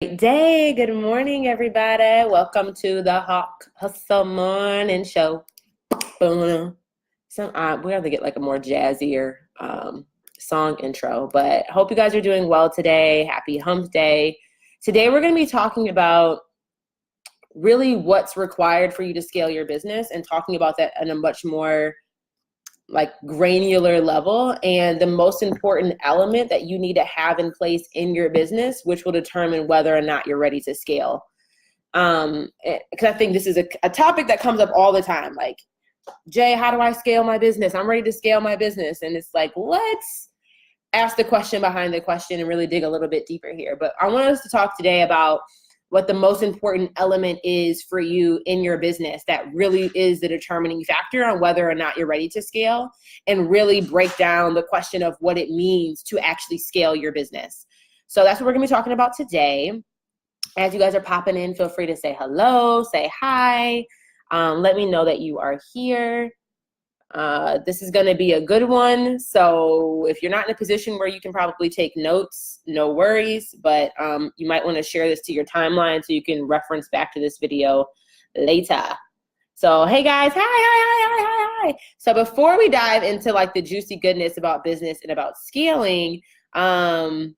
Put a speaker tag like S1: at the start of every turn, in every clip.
S1: Day. Good morning, everybody. Welcome to the Hawk Hustle Morning Show. Boom. We have to get like a more jazzier song intro, but hope you guys are doing well today. Happy Hump Day. Today we're going to be talking about really what's required for you to scale your business and talking about that on a much more like granular level, and the most important element that you need to have in place in your business, which will determine whether or not you're ready to scale. Because I think this is a topic that comes up all the time. Like, Jay, how do I scale my business? I'm ready to scale my business. And it's like, let's ask the question behind the question and really dig a little bit deeper here. But I want us to talk today about what the most important element is for you in your business that really is the determining factor on whether or not you're ready to scale, and really break down the question of what it means to actually scale your business. So that's what we're gonna be talking about today. As you guys are popping in, feel free to say hello, say hi. Let me know that you are here. This is gonna be a good one. So if you're not in a position where you can probably take notes, no worries, but you might wanna share this to your timeline so you can reference back to this video later. So, hey guys, hi. So before we dive into like the juicy goodness about business and about scaling, can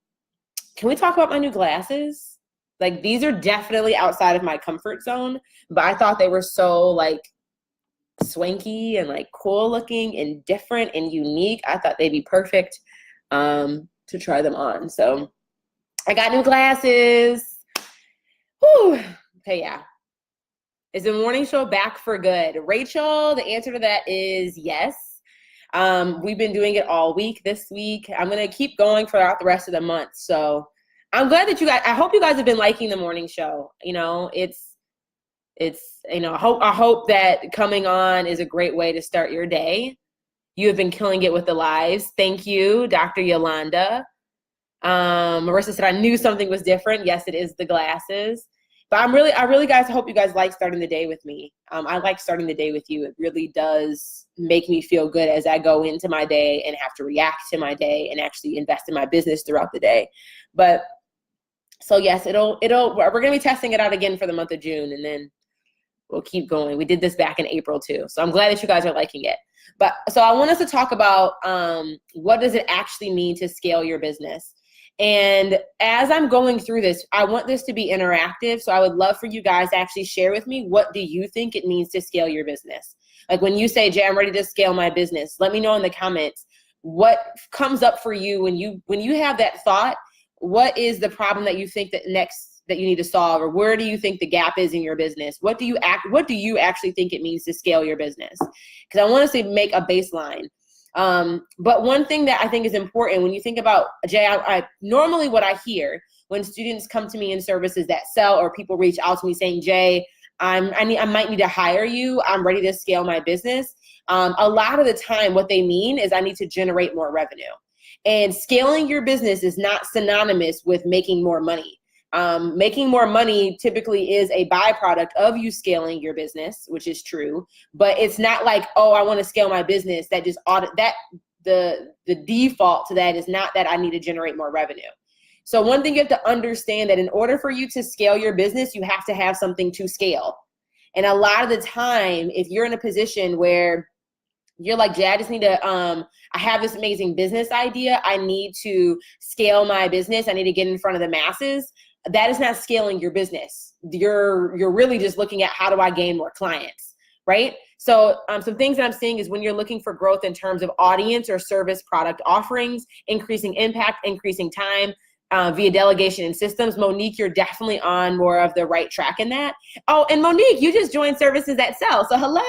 S1: we talk about my new glasses? Like, these are definitely outside of my comfort zone, but I thought they were so like swanky and like cool looking and different and unique. I thought they'd be perfect to try them on. So I got new glasses. Whew. Okay, yeah. Is the morning show back for good? Rachel, the answer to that is yes. We've been doing it all week this week. I'm going to keep going throughout the rest of the month. So I'm glad that I hope you guys have been liking the morning show. You know, I hope that coming on is a great way to start your day. You have been killing it with the lives. Thank you, Dr. Yolanda. Marissa said, I knew something was different. Yes, it is the glasses. But I really guys hope you guys like starting the day with me. I like starting the day with you. It really does make me feel good as I go into my day and have to react to my day and actually invest in my business throughout the day. But so yes, we're going to be testing it out again for the month of June, and then we'll keep going. We did this back in April too. So I'm glad that you guys are liking it. But so I want us to talk about what does it actually mean to scale your business? And as I'm going through this, I want this to be interactive. So I would love for you guys to actually share with me, what do you think it means to scale your business? Like when you say, Jay, I'm ready to scale my business, let me know in the comments what comes up for you when you have that thought. What is the problem that you think that you need to solve, or where do you think the gap is in your business? What do you actually think it means to scale your business? Because I want us to make a baseline. But one thing that I think is important when you think about, Jay, I normally what I hear when students come to me in services that sell, or people reach out to me saying, Jay, I might need to hire you. I'm ready to scale my business. A lot of the time what they mean is I need to generate more revenue. And scaling your business is not synonymous with making more money. Making more money typically is a byproduct of you scaling your business, which is true, but it's not like, oh, I want to scale my business. That just the default to that is not that I need to generate more revenue. So one thing you have to understand, that in order for you to scale your business, you have to have something to scale. And a lot of the time, if you're in a position where you're like, Jay, I just need to, I have this amazing business idea. I need to scale my business. I need to get in front of the masses. That is not scaling your business. You're really just looking at, how do I gain more clients, right? So some things that I'm seeing is when you're looking for growth in terms of audience or service product offerings, increasing impact, increasing time via delegation and systems. Monique, you're definitely on more of the right track in that. Oh, and Monique, you just joined Services That Sell. So hello.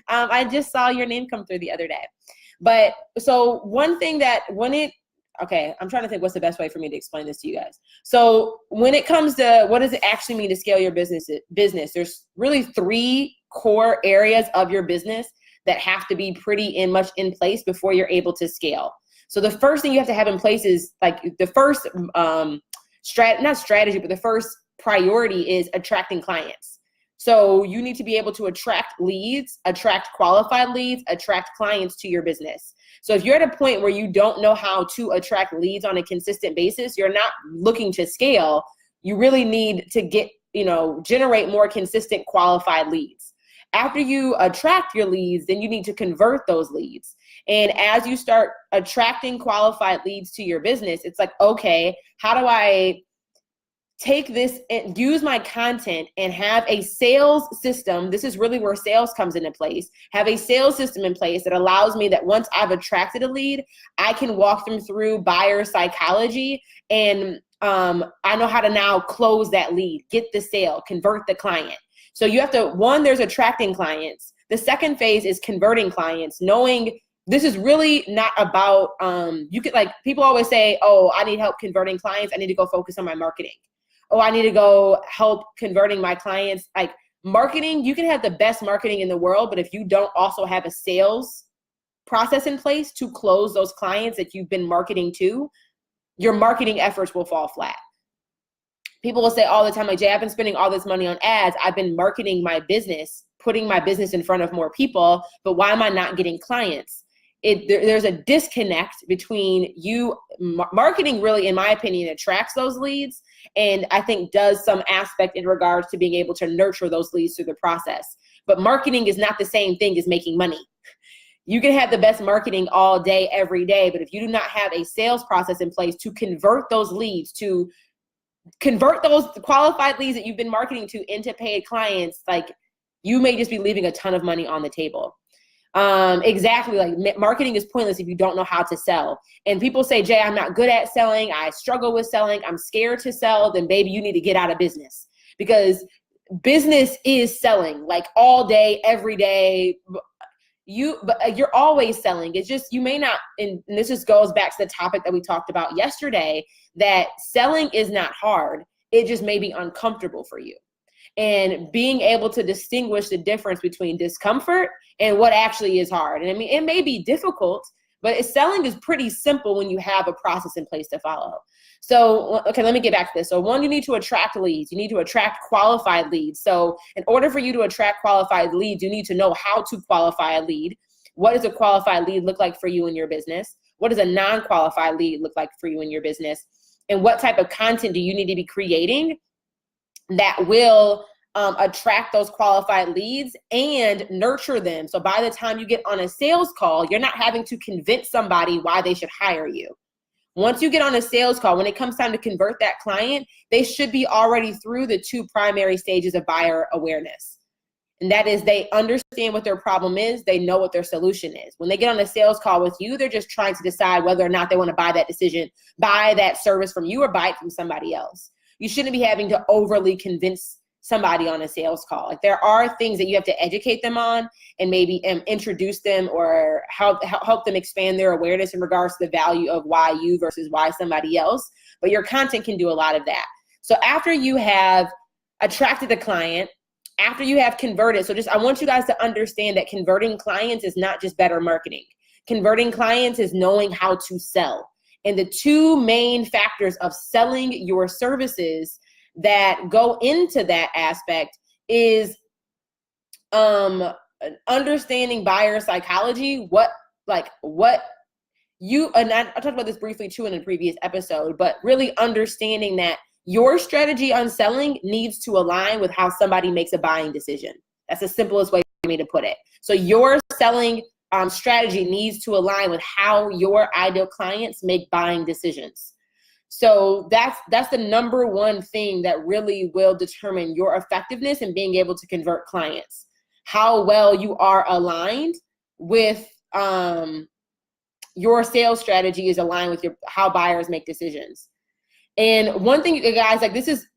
S1: I just saw your name come through the other day. But so one thing that okay, I'm trying to think what's the best way for me to explain this to you guys. So when it comes to what does it actually mean to scale your business, there's really 3 core areas of your business that have to be pretty much in place before you're able to scale. So the first thing you have to have in place is like the first not strategy, but the first priority is attracting clients. So you need to be able to attract leads, attract qualified leads, attract clients to your business. So if you're at a point where you don't know how to attract leads on a consistent basis, you're not looking to scale, you really need to get, generate more consistent qualified leads. After you attract your leads, then you need to convert those leads. And as you start attracting qualified leads to your business, it's like, okay, how do I take this and use my content and have a sales system? This is really where sales comes into place. Have a sales system in place that allows me that once I've attracted a lead, I can walk them through buyer psychology, and I know how to now close that lead, get the sale, convert the client. So you have to, one, there's attracting clients. The second phase is converting clients, knowing this is really not about, people always say, oh, I need help converting clients. I need to go focus on my marketing. Oh, I need to go help converting my clients. Like marketing, you can have the best marketing in the world, but if you don't also have a sales process in place to close those clients that you've been marketing to, your marketing efforts will fall flat. People will say all the time, like, Jay, I've been spending all this money on ads. I've been marketing my business, putting my business in front of more people, but why am I not getting clients? There's a disconnect between you. Marketing really, in my opinion, attracts those leads, and I think does some aspect in regards to being able to nurture those leads through the process. But marketing is not the same thing as making money. You can have the best marketing all day, every day, but if you do not have a sales process in place to convert those leads, to convert those qualified leads that you've been marketing to into paid clients, like, you may just be leaving a ton of money on the table. Exactly. Like, marketing is pointless if you don't know how to sell. And people say, Jay, I'm not good at selling. I struggle with selling. I'm scared to sell. Then baby, you need to get out of business, because business is selling, like, all day, every day. But you're always selling. It's just, you may not, and this just goes back to the topic that we talked about yesterday, that selling is not hard. It just may be uncomfortable for you. And being able to distinguish the difference between discomfort and what actually is hard. And I mean, it may be difficult, but selling is pretty simple when you have a process in place to follow. So, okay, let me get back to this. So one, you need to attract leads. You need to attract qualified leads. So in order for you to attract qualified leads, you need to know how to qualify a lead. What does a qualified lead look like for you in your business? What does a non-qualified lead look like for you in your business? And what type of content do you need to be creating that will attract those qualified leads and nurture them? So by the time you get on a sales call, you're not having to convince somebody why they should hire you. Once you get on a sales call, when it comes time to convert that client, they should be already through the two primary stages of buyer awareness. And that is, they understand what their problem is. They know what their solution is. When they get on a sales call with you, they're just trying to decide whether or not they want to buy that service from you, or buy it from somebody else. You shouldn't be having to overly convince somebody on a sales call. Like, there are things that you have to educate them on, and maybe introduce them or help them expand their awareness in regards to the value of why you versus why somebody else. But your content can do a lot of that. So after you have attracted the client, after you have converted, I want you guys to understand that converting clients is not just better marketing. Converting clients is knowing how to sell. And the two main factors of selling your services that go into that aspect is understanding buyer psychology. I talked about this briefly too in a previous episode, but really understanding that your strategy on selling needs to align with how somebody makes a buying decision. That's the simplest way for me to put it. So your selling strategy needs to align with how your ideal clients make buying decisions. So that's the number one thing that really will determine your effectiveness in being able to convert clients. How well you are aligned with your sales strategy is aligned with how buyers make decisions. And one thing, guys, like, this is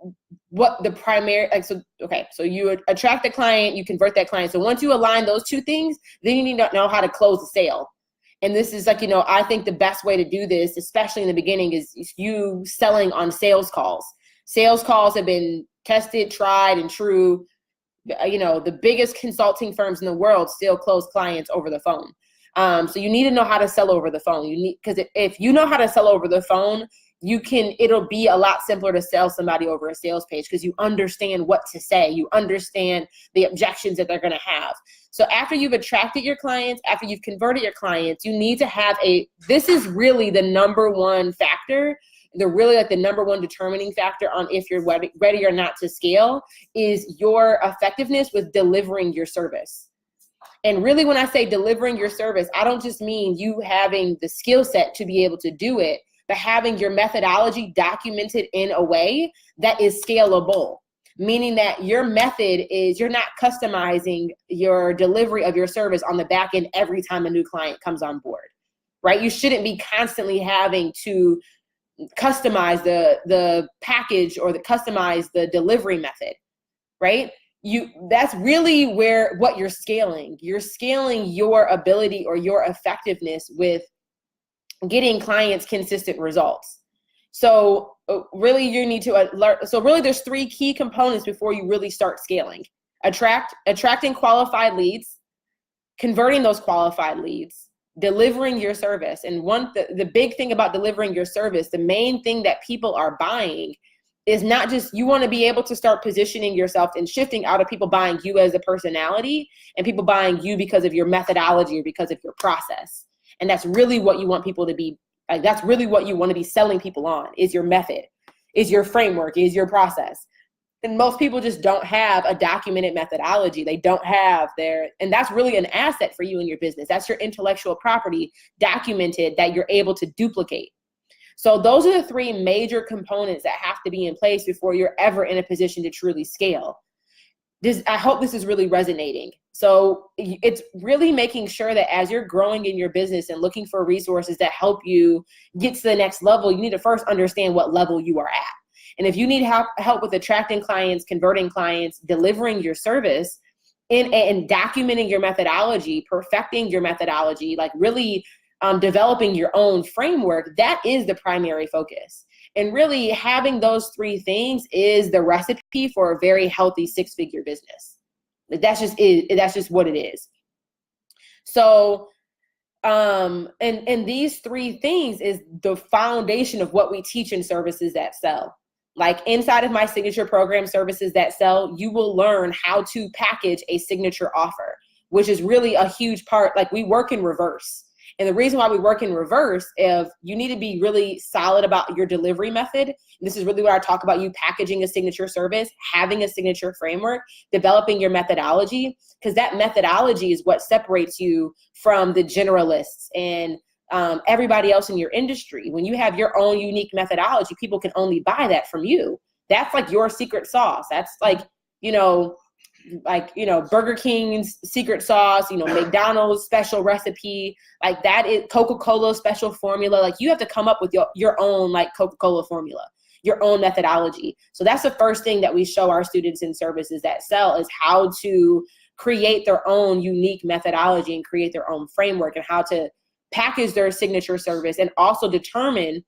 S1: what the primary, so you attract the client, you convert that client. So once you align those two things, then you need to know how to close the sale. And this is I think the best way to do this, especially in the beginning, is you selling on sales calls. Sales calls have been tested, tried, and true. The biggest consulting firms in the world still close clients over the phone. So you need to know how to sell over the phone. Because if you know how to sell over the phone, it'll be a lot simpler to sell somebody over a sales page, because you understand what to say. You understand the objections that they're going to have. So after you've attracted your clients, after you've converted your clients, you need to have this is really the number one factor the really like the number one determining factor on if you're ready or not to scale is your effectiveness with delivering your service. And really, when I say delivering your service, I don't just mean you having the skill set to be able to do it, but having your methodology documented in a way that is scalable. Meaning that your method is, you're not customizing your delivery of your service on the back end every time a new client comes on board, right? You shouldn't be constantly having to customize the package or customize the delivery method, right? That's really what you're scaling. You're scaling your ability or your effectiveness with getting clients consistent results. So really you need to learn. So really there's 3 key components before you really start scaling. Attracting qualified leads, converting those qualified leads, delivering your service. And the big thing about delivering your service, the main thing that people are buying is not just, you want to be able to start positioning yourself and shifting out of people buying you as a personality and people buying you because of your methodology or because of your process. And that's really what you want people to be. Like, that's really what you want to be selling people on, is your method, is your framework, is your process. And most people just don't have a documented methodology. They don't have and that's really an asset for you in your business. That's your intellectual property documented that you're able to duplicate. So those are the 3 major components that have to be in place before you're ever in a position to truly scale. I hope this is really resonating. So it's really making sure that as you're growing in your business and looking for resources that help you get to the next level, you need to first understand what level you are at. And if you need help with attracting clients, converting clients, delivering your service, and documenting your methodology, perfecting your methodology, like really developing your own framework, that is the primary focus. And really having those 3 things is the recipe for a very healthy 6-figure business. That's just what it is. So, and these 3 things is the foundation of what we teach in Services That Sell. Like inside of my signature program, Services That Sell, you will learn how to package a signature offer, which is really a huge part. Like, we work in reverse. And the reason why we work in reverse, if you need to be really solid about your delivery method, and this is really what I talk about, you packaging a signature service, having a signature framework, developing your methodology, because that methodology is what separates you from the generalists and everybody else in your industry. When you have your own unique methodology, people can only buy that from you. That's like your secret sauce. That's like, Burger King's secret sauce, McDonald's special recipe, like that is Coca-Cola special formula. Like, you have to come up with your own like Coca-Cola formula, your own methodology. So that's the first thing that we show our students in Services That Sell, is how to create their own unique methodology and create their own framework, and how to package their signature service, and also determine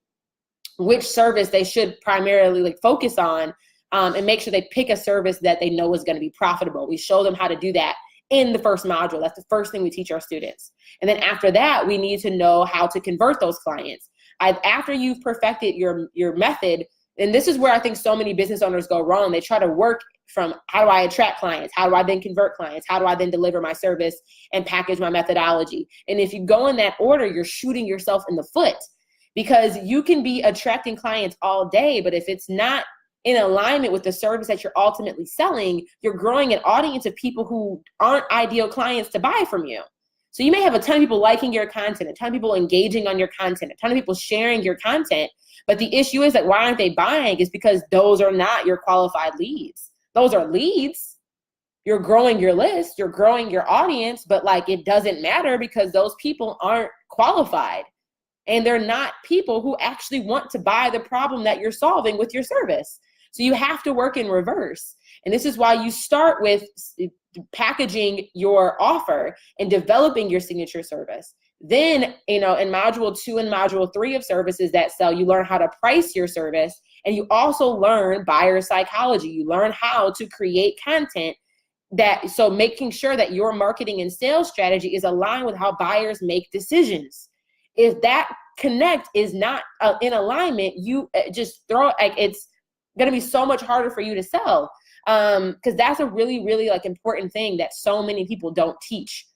S1: which service they should primarily like focus on. And make sure they pick a service that they know is going to be profitable. We show them how to do that in the first module. That's the first thing we teach our students. And then after that, we need to know how to convert those clients. After you've perfected your method, and this is where I think so many business owners go wrong. They try to work from, how do I attract clients? How do I then convert clients? How do I then deliver my service and package my methodology? And if you go in that order, you're shooting yourself in the foot, because you can be attracting clients all day, but if it's not in alignment with the service that you're ultimately selling, you're growing an audience of people who aren't ideal clients to buy from you. So you may have a ton of people liking your content, a ton of people engaging on your content, a ton of people sharing your content, but the issue is that why aren't they buying is because those are not your qualified leads. Those are leads. You're growing your list, you're growing your audience, but like, it doesn't matter because those people aren't qualified. And they're not people who actually want to buy the problem that you're solving with your service. So you have to work in reverse. And this is why you start with packaging your offer and developing your signature service. Then, in module 2 and module 3 of Services That Sell, you learn how to price your service, and you also learn buyer psychology. You learn how to create content so making sure that your marketing and sales strategy is aligned with how buyers make decisions. If that connect is not in alignment, you just it's going to be so much harder for you to sell, because that's a really, really like important thing that so many people don't teach.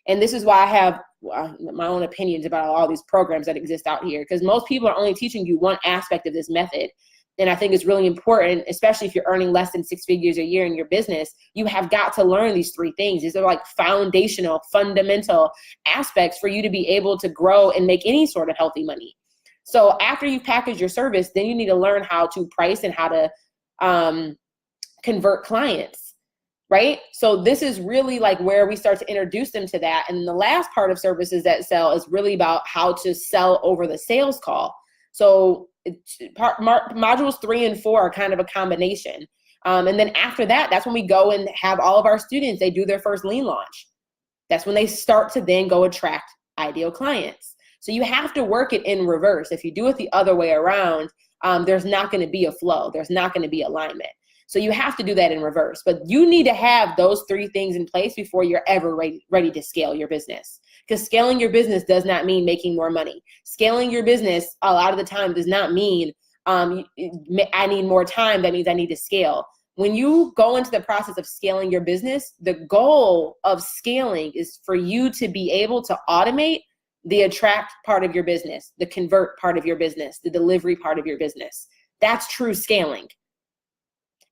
S1: And this is why I have my own opinions about all these programs that exist out here, because most people are only teaching you one aspect of this method. And I think it's really important, especially if you're earning less than 6 figures a year in your business, you have got to learn these 3 things. These are like foundational, fundamental aspects for you to be able to grow and make any sort of healthy money. So after you package your service, then you need to learn how to price and how to convert clients, right? So this is really like where we start to introduce them to that. And the last part of services that sell is really about how to sell over the sales call. So modules 3 and 4 are kind of a combination. And then after that, that's when we go and have all of our students, they do their first lean launch. That's when they start to then go attract ideal clients. So you have to work it in reverse. If you do it the other way around, there's not going to be a flow. There's not going to be alignment. So you have to do that in reverse. But you need to have those 3 things in place before you're ever ready to scale your business. Because scaling your business does not mean making more money. Scaling your business a lot of the time does not mean I need more time. That means I need to scale. When you go into the process of scaling your business, the goal of scaling is for you to be able to automate the attract part of your business, the convert part of your business, the delivery part of your business. That's true scaling.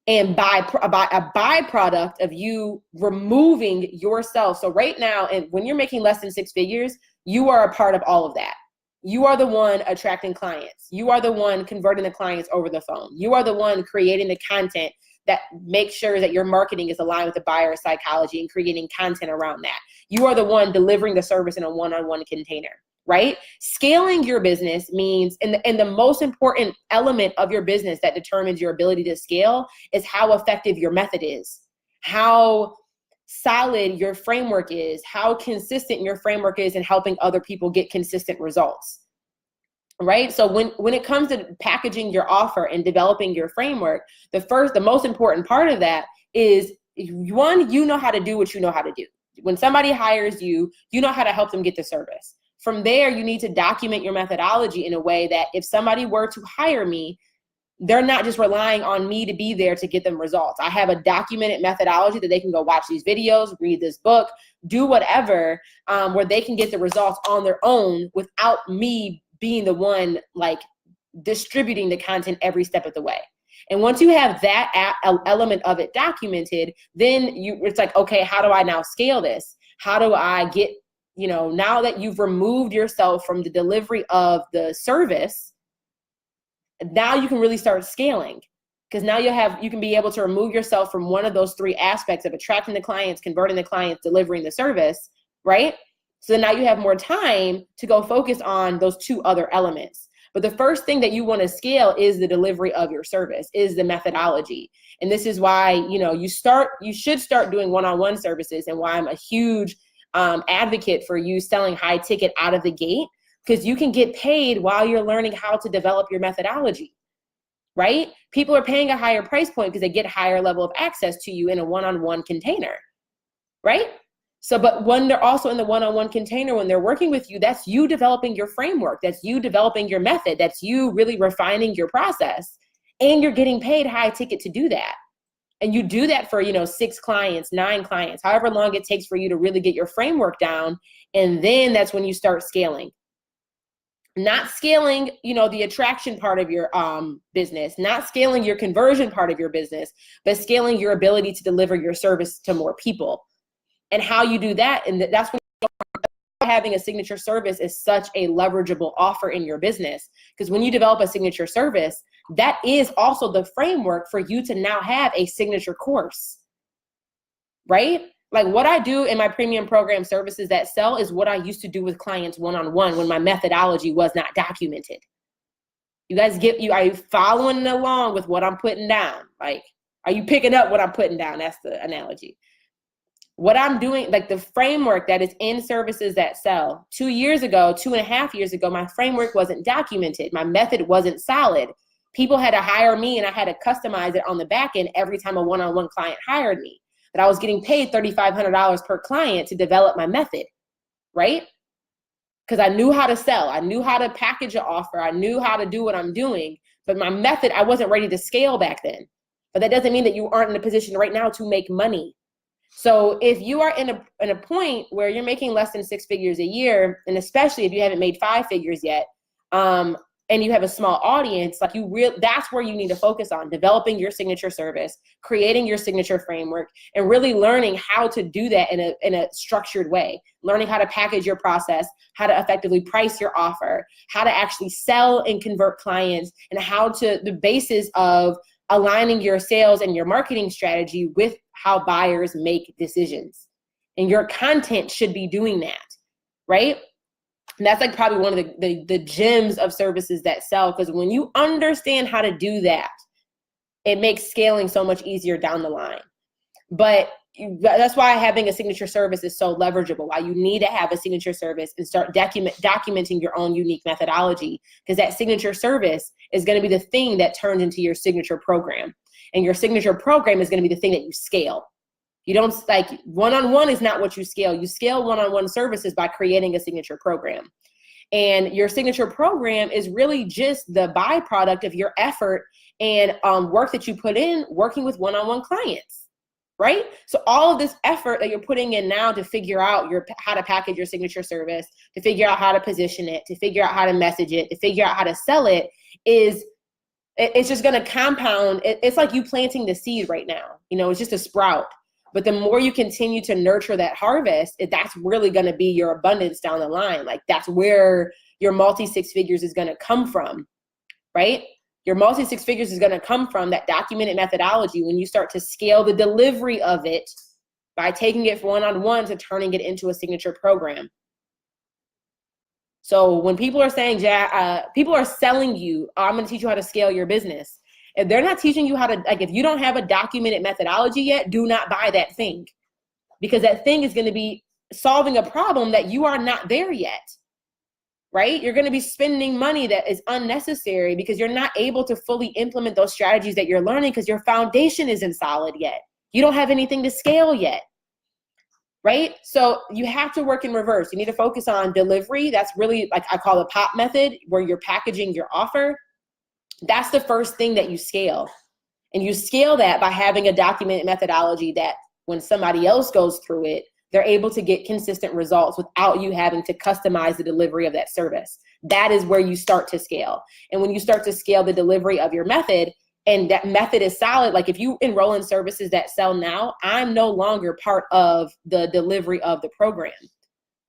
S1: And by a byproduct of you removing yourself. So right now, and when you're making less than 6 figures, you are a part of all of that. You are the one attracting clients. You are the one converting the clients over the phone. You are the one creating the content that makes sure that your marketing is aligned with the buyer psychology and creating content around that. You are the one delivering the service in a one-on-one container, right? Scaling your business means, and the most important element of your business that determines your ability to scale is how effective your method is, how solid your framework is, how consistent your framework is in helping other people get consistent results, right? So when it comes to packaging your offer and developing your framework, the most important part of that is, one, you know how to do what you know how to do. When somebody hires you, you know how to help them get the service. From there, you need to document your methodology in a way that if somebody were to hire me, they're not just relying on me to be there to get them results. I have a documented methodology that they can go watch these videos, read this book, do whatever, where they can get the results on their own without me being the one like distributing the content every step of the way. And once you have that element of it documented, then it's like, okay, how do I now scale this? How do I get, now that you've removed yourself from the delivery of the service, now you can really start scaling, because now you can be able to remove yourself from one of those 3 aspects of attracting the clients, converting the clients, delivering the service, right? So now you have more time to go focus on those 2 other elements. But the first thing that you want to scale is the delivery of your service, is the methodology. And this is why, you should start doing one-on-one services, and why I'm a huge advocate for you selling high ticket out of the gate, because you can get paid while you're learning how to develop your methodology, right? People are paying a higher price point because they get higher level of access to you in a one-on-one container, right? So, but when they're also in the one-on-one container, when they're working with you, that's you developing your framework. That's you developing your method. That's you really refining your process, and you're getting paid high ticket to do that. And you do that for, 6 clients, 9 clients, however long it takes for you to really get your framework down. And then that's when you start scaling. Not scaling, the attraction part of your business, not scaling your conversion part of your business, but scaling your ability to deliver your service to more people. And how you do that, and that's when having a signature service is such a leverageable offer in your business. Because when you develop a signature service, that is also the framework for you to now have a signature course, right? Like what I do in my premium program services that sell is what I used to do with clients one-on-one when my methodology was not documented. You guys are you following along with what I'm putting down? Like, are you picking up what I'm putting down? That's the analogy. What I'm doing, like the framework that is in services that sell, 2 years ago, 2.5 years ago, my framework wasn't documented. My method wasn't solid. People had to hire me and I had to customize it on the back end every time a one-on-one client hired me. But I was getting paid $3,500 per client to develop my method, right? Because I knew how to sell. I knew how to package an offer. I knew how to do what I'm doing. But my method, I wasn't ready to scale back then. But that doesn't mean that you aren't in a position right now to make money. So if you are in a point where you're making less than 6 figures a year, and especially if you haven't made 5 figures yet, and you have a small audience, like that's where you need to focus on developing your signature service, creating your signature framework, and really learning how to do that in a structured way, learning how to package your process, how to effectively price your offer, how to actually sell and convert clients, and the basis of aligning your sales and your marketing strategy with how buyers make decisions. And your content should be doing that, right? And that's like probably one of the gems of services that sell, because when you understand how to do that, it makes scaling so much easier down the line. But that's why having a signature service is so leverageable, why you need to have a signature service and start documenting your own unique methodology, because that signature service is going to be the thing that turns into your signature program. And your signature program is going to be the thing that you scale. You don't, like, one-on-one is not what you scale. You scale one-on-one services by creating a signature program. And your signature program is really just the byproduct of your effort and work that you put in working with one-on-one clients, right? So all of this effort that you're putting in now to figure out how to package your signature service, to figure out how to position it, to figure out how to message it, to figure out how to sell it, it's just going to compound. It's like you planting the seed right now. It's just a sprout. But the more you continue to nurture that harvest, that's really going to be your abundance down the line. Like, that's where your multi-6 figures is going to come from, right? Your multi-6 figures is going to come from that documented methodology when you start to scale the delivery of it by taking it one-on-one to turning it into a signature program. So when people are saying, people are selling you, I'm going to teach you how to scale your business. If they're not teaching you how to, like, if you don't have a documented methodology yet, do not buy that thing, because that thing is going to be solving a problem that you are not there yet, right? You're going to be spending money that is unnecessary because you're not able to fully implement those strategies that you're learning because your foundation isn't solid yet. You don't have anything to scale yet, right? So you have to work in reverse. You need to focus on delivery. That's really, like, I call the POP method, where you're packaging your offer. That's the first thing that you scale. And you scale that by having a documented methodology that when somebody else goes through it, they're able to get consistent results without you having to customize the delivery of that service. That is where you start to scale. And when you start to scale the delivery of your method, and that method is solid, like if you enroll in services that sell now, I'm no longer part of the delivery of the program.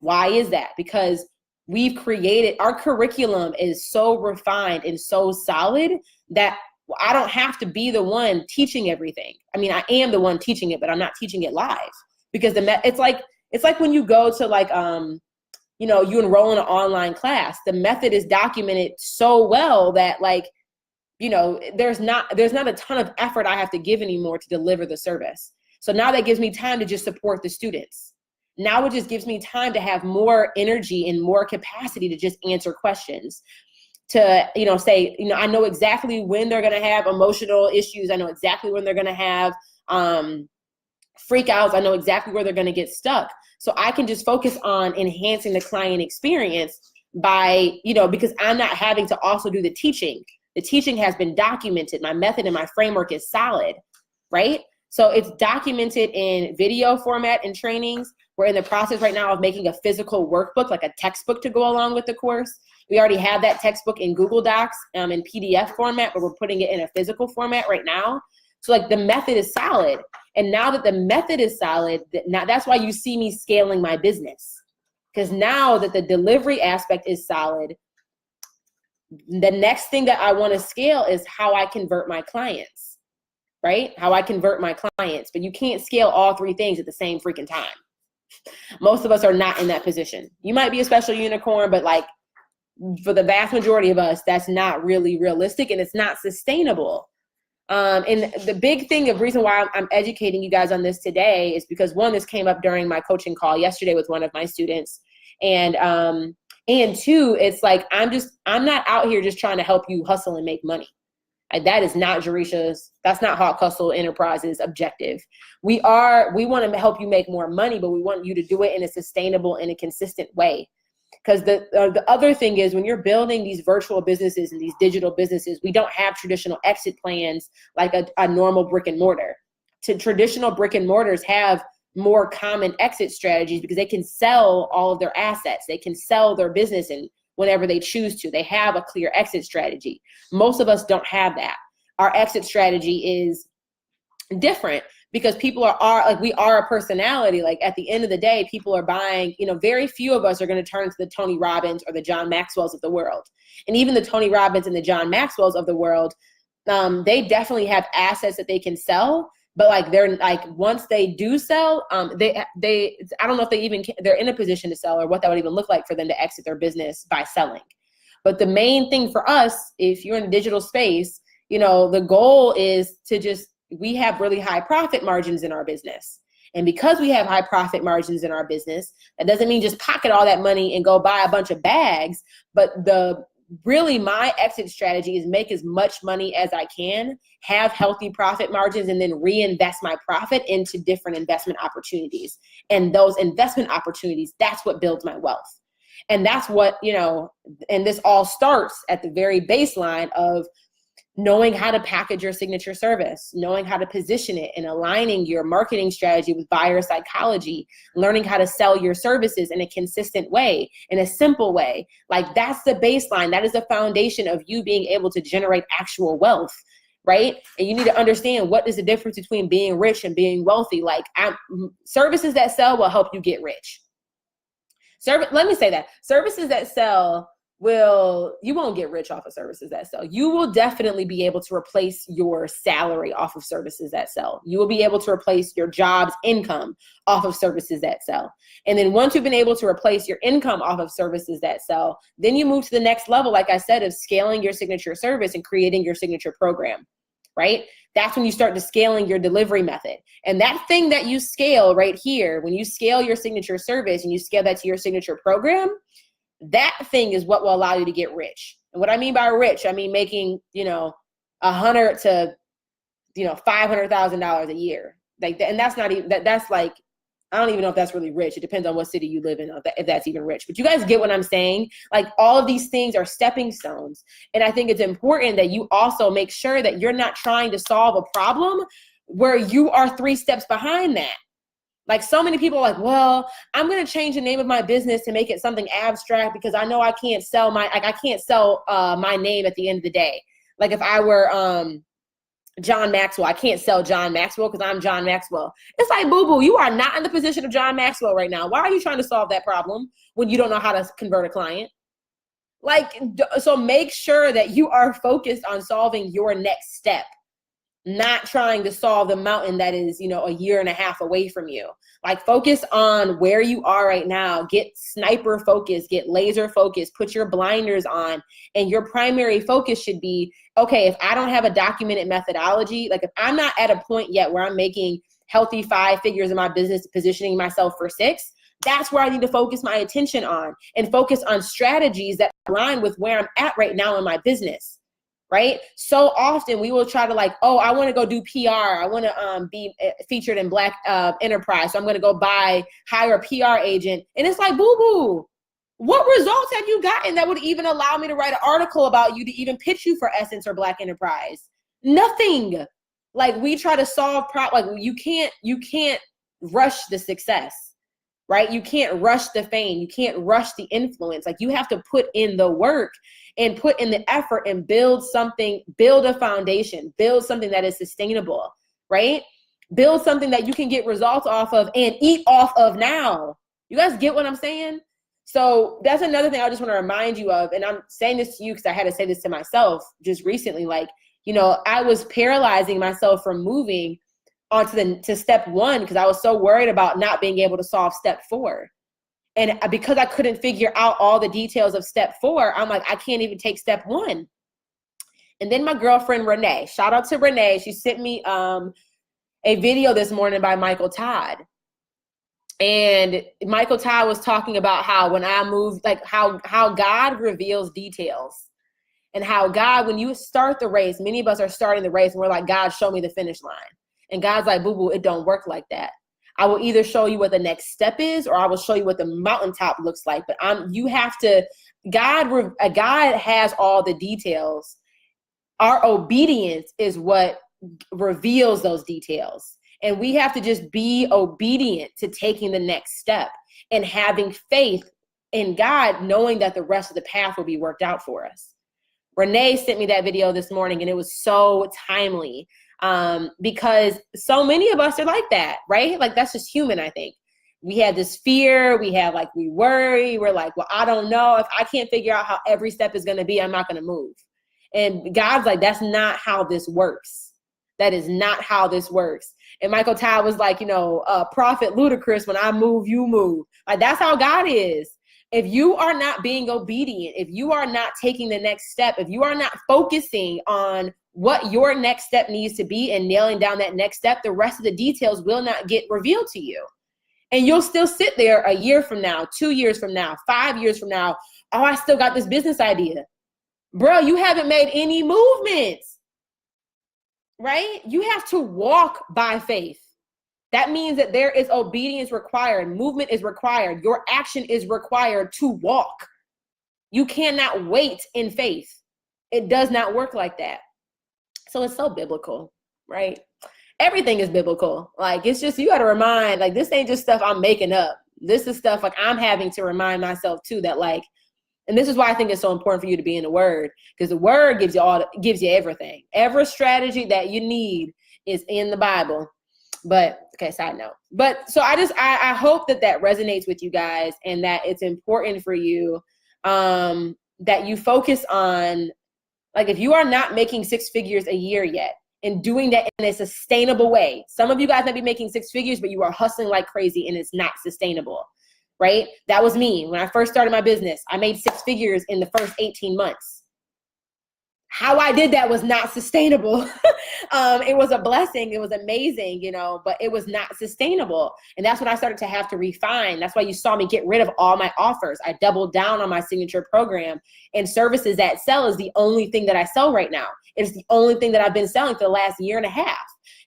S1: Why is that? Because we've created, our curriculum is so refined and so solid that I don't have to be the one teaching everything. I mean, I am the one teaching it, but I'm not teaching it live, because it's like when you go to, like, you enroll in an online class, the method is documented so well that, like, there's not a ton of effort I have to give anymore to deliver the service. So now that gives me time to just support the students. Now it just gives me time to have more energy and more capacity to just answer questions, to, say, I know exactly when they're going to have emotional issues. I know exactly when they're going to have freakouts. I know exactly where they're going to get stuck. So I can just focus on enhancing the client experience by, because I'm not having to also do the teaching. The teaching has been documented. My method and my framework is solid, right? So it's documented in video format and trainings. We're in the process right now of making a physical workbook, like a textbook, to go along with the course. We already have that textbook in Google Docs in PDF format, but we're putting it in a physical format right now. So, like, the method is solid. And now that the method is solid, that's why you see me scaling my business. Because now that the delivery aspect is solid, the next thing that I want to scale is how I convert my clients, right? How I convert my clients. But you can't scale all three things at the same freaking time. Most of us are not in that position. You might be a special unicorn, but, like, for the vast majority of us, that's not really realistic, and it's not sustainable. And the big thing, of reason why I'm educating you guys on this today is because, one, this came up during my coaching call yesterday with one of my students. And two, it's like, I'm not out here just trying to help you hustle and make money. That is not that's not Hawk Hustle Enterprises objective. We want to help you make more money, but we want you to do it in a sustainable and a consistent way. Because the other thing is, when you're building these virtual businesses and these digital businesses, we don't have traditional exit plans like a normal brick and mortar. Traditional brick and mortars have more common exit strategies because they can sell all of their assets. They can sell their business and whenever they choose to. They have a clear exit strategy. Most of us don't have that. Our exit strategy is different because people are like, we are a personality. Like at the end of the day, people are buying, very few of us are going to turn to the Tony Robbins or the John Maxwell's of the world. And even the Tony Robbins and the John Maxwell's of the world, they definitely have assets that they can sell. But like they're like, once they do sell, they I don't know if they even they're in a position to sell or what that would even look like for them to exit their business by selling. But the main thing for us, if you're in a digital space, the goal is to we have really high profit margins in our business. And because we have high profit margins in our business, that doesn't mean just pocket all that money and go buy a bunch of bags. But really my exit strategy is make as much money as I can, have healthy profit margins, and then reinvest my profit into different investment opportunities. And those investment opportunities, that's what builds my wealth. And that's what, and this all starts at the very baseline of knowing how to package your signature service, knowing how to position it, and aligning your marketing strategy with buyer psychology, learning how to sell your services in a consistent way, in a simple way. Like that's the baseline. That is the foundation of you being able to generate actual wealth, right? And you need to understand what is the difference between being rich and being wealthy. Like services that sell will help you get rich. Let me say that. Services that sell you won't get rich off of services that sell. You will definitely be able to replace your salary off of services that sell. You will be able to replace your job's income off of services that sell. And then once you've been able to replace your income off of services that sell, then you move to the next level, like I said, of scaling your signature service and creating your signature program, right? That's when you start to scaling your delivery method. And that thing that you scale right here, when you scale your signature service and you scale that to your signature program, that thing is what will allow you to get rich. And what I mean by rich, I mean making, $100,000 to, $500,000 a year. Like that, and that's not even that's like, I don't even know if that's really rich. It depends on what city you live in, if that's even rich. But you guys get what I'm saying? Like all of these things are stepping stones. And I think it's important that you also make sure that you're not trying to solve a problem where you are 3 steps behind that. Like so many people are like, well, I'm going to change the name of my business to make it something abstract because I know I can't sell my name at the end of the day. Like if I were John Maxwell, I can't sell John Maxwell because I'm John Maxwell. It's like, boo-boo, you are not in the position of John Maxwell right now. Why are you trying to solve that problem when you don't know how to convert a client? Like, so make sure that you are focused on solving your next step, not trying to solve the mountain that is, a year and a half away from you. Like focus on where you are right now, get sniper focused, get laser focused, put your blinders on. And your primary focus should be, okay, if I don't have a documented methodology, like if I'm not at a point yet where I'm making healthy 5 figures in my business, positioning myself for 6, that's where I need to focus my attention on and focus on strategies that align with where I'm at right now in my business. Right? So often we will try to like, oh, I want to go do PR. I want to be featured in Black Enterprise. So I'm going to go hire a PR agent. And it's like, boo-boo, what results have you gotten that would even allow me to write an article about you to even pitch you for Essence or Black Enterprise? Nothing. Like we try to solve like you can't rush the success. Right? You can't rush the fame. You can't rush the influence. Like you have to put in the work and put in the effort and build a foundation, build something that is sustainable, right? Build something that you can get results off of and eat off of now. You guys get what I'm saying? So that's another thing I just want to remind you of. And I'm saying this to you because I had to say this to myself just recently. Like, I was paralyzing myself from moving onto to step 1 because I was so worried about not being able to solve step 4. And because I couldn't figure out all the details of step 4, I'm like, I can't even take step 1. And then my girlfriend, Renee, shout out to Renee. She sent me a video this morning by Michael Todd. And Michael Todd was talking about how when I moved, like how God reveals details. And how God, when you start the race, many of us are starting the race and we're like, God, show me the finish line. And God's like, boo-boo, it don't work like that. I will either show you what the next step is, or I will show you what the mountaintop looks like. But God has all the details. Our obedience is what reveals those details. And we have to just be obedient to taking the next step and having faith in God, knowing that the rest of the path will be worked out for us. Renee sent me that video this morning, and it was so timely because so many of us are like that, right? Like, that's just human, I think. We have this fear. We worry. We're like, well, I don't know. If I can't figure out how every step is going to be, I'm not going to move. And God's like, that's not how this works. That is not how this works. And Michael Todd was like, prophet ludicrous, when I move, you move. Like, that's how God is. If you are not being obedient, if you are not taking the next step, if you are not focusing on what your next step needs to be and nailing down that next step, the rest of the details will not get revealed to you. And you'll still sit there a year from now, 2 years from now, 5 years from now. Oh, I still got this business idea. Bro, you haven't made any movements, right? You have to walk by faith. That means that there is obedience required. Movement is required. Your action is required to walk. You cannot wait in faith. It does not work like that. So it's so biblical, right? Everything is biblical. Like, it's just, you got to remind, like, this ain't just stuff I'm making up. This is stuff like I'm having to remind myself too, that like, and this is why I think it's so important for you to be in the word, because the word gives you everything. Every strategy that you need is in the Bible. But okay, side note. But so I hope that resonates with you guys, and that it's important for you that you focus on, like, if you are not making 6 figures a year yet and doing that in a sustainable way. Some of you guys might be making 6 figures, but you are hustling like crazy and it's not sustainable, right? That was me. When I first started my business, I made 6 figures in the first 18 months. How I did that was not sustainable. It was a blessing. It was amazing, but it was not sustainable. And that's when I started to have to refine. That's why you saw me get rid of all my offers. I doubled down on my signature program, and services that sell is the only thing that I sell right now. It's the only thing that I've been selling for the last year and a half,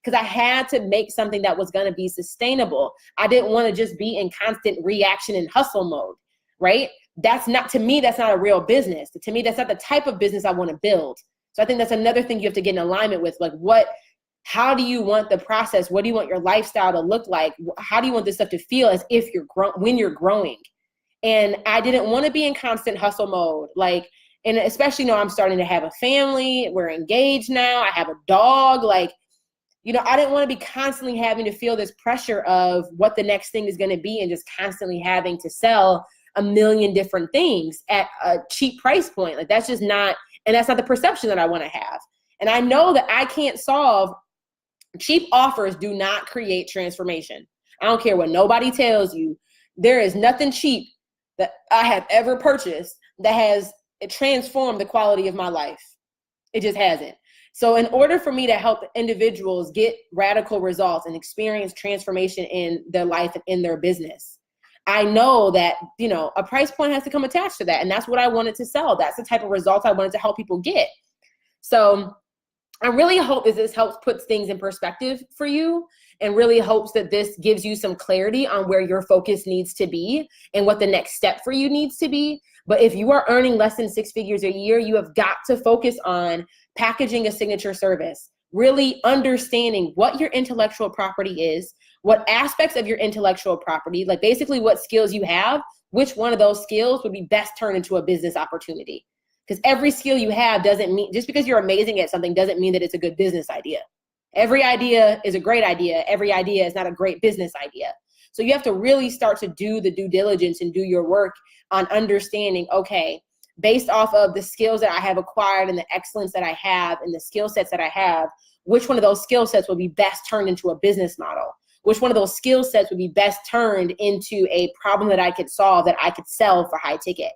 S1: because I had to make something that was going to be sustainable. I didn't want to just be in constant reaction and hustle mode, right? That's not a real business. To me, that's not the type of business I want to build. So I think that's another thing you have to get in alignment with. Like, how do you want the process? What do you want your lifestyle to look like? How do you want this stuff to feel as if when you're growing? And I didn't want to be in constant hustle mode. Like, and especially, I'm starting to have a family. We're engaged now. I have a dog. Like, I didn't want to be constantly having to feel this pressure of what the next thing is going to be, and just constantly having to sell a million different things at a cheap price point. Like, that's just not, and that's not the perception that I want to have. And I know that I can't solve, cheap offers do not create transformation. I don't care what nobody tells you. There is nothing cheap that I have ever purchased that has transformed the quality of my life. It just hasn't. So in order for me to help individuals get radical results and experience transformation in their life and in their business, I know that, a price point has to come attached to that. And that's what I wanted to sell. That's the type of results I wanted to help people get. So I really hope that this helps put things in perspective for you, and really hopes that this gives you some clarity on where your focus needs to be and what the next step for you needs to be. But if you are earning less than 6 figures a year, you have got to focus on packaging a signature service, really understanding what your intellectual property is, what aspects of your intellectual property, like basically what skills you have, which one of those skills would be best turned into a business opportunity. Because every skill you have doesn't mean, just because you're amazing at something doesn't mean that it's a good business idea. Every idea is a great idea. Every idea is not a great business idea. So you have to really start to do the due diligence and do your work on understanding, okay, based off of the skills that I have acquired and the excellence that I have and the skill sets that I have, which one of those skill sets will be best turned into a business model? Which one of those skill sets would be best turned into a problem that I could solve, that I could sell for high ticket?